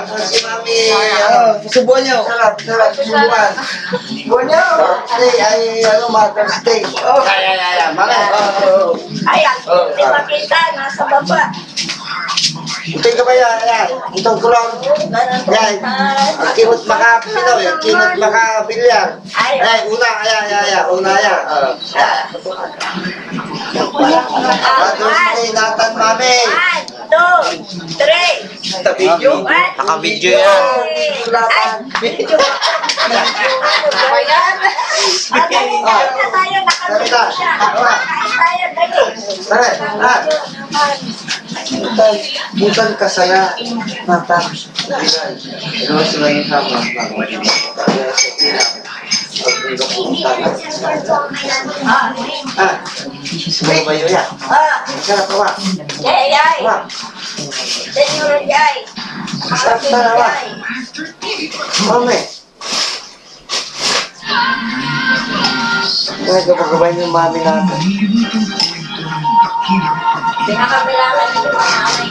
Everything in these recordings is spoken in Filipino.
Si Mami, susubuan niyo. sarap, susubuan. Susubuan niyo. Ay, Mother's Day. Mami. Ay, hindi makita, nasa baba. Ito ka ba yan? Itong kulong. Yan. Ang kinot makapinaw. Ang kinot makabilyar. Ay, una. Una yan. Mother's Day natin, Mami. 1, 2, 3. Naka-video. Naka-video yan. Ay, video. Ano yan? Kain na tayo, nakabito siya. Kain tayo, dali. Bukan kasaya mata. Ano sila yung sama? May bayo yan. Sarap pa ba? Yay! Senyor Yay! Sarap na ba? Mami. Nagkapagabay ng mami natin. Pinakabilangan nito mga amay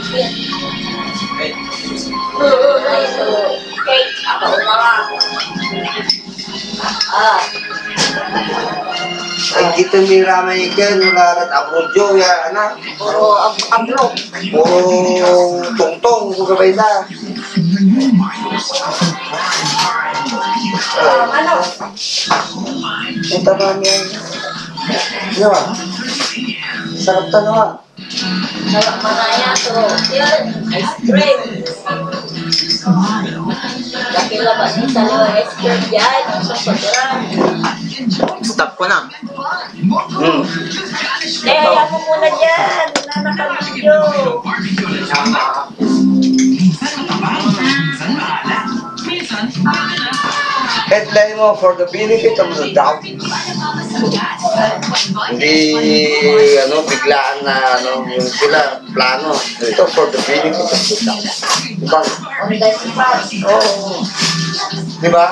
cake, ako umanga. Ay, kita ni ramai ikan, ularat abrojo ya, anak. Puro abro. Puro tong-tong, kagabay na. Ano? Ito ba niya? Ano ba? Sarap ta naman. Sarap manaya to. Yun, ice cream. Laki labas ni Salo ice cream dyan. Sobrang. Stop ko na. Ayaw mo muna dyan. Nakakabidyo. Headline mo for the benefit of the doubt. Hindi, biglaan na, yung sila, plano. Ito for the benefit of the doubt. Diba? On the spot. Oo. Diba?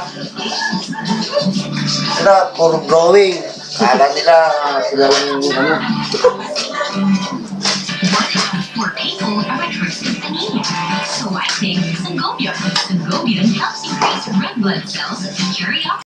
Sila, puro drawing. Kala nila, sila lang yung, For people with erythrocyte anemia. So I take Sangobion. Sangobion helps increase red blood cells and carry off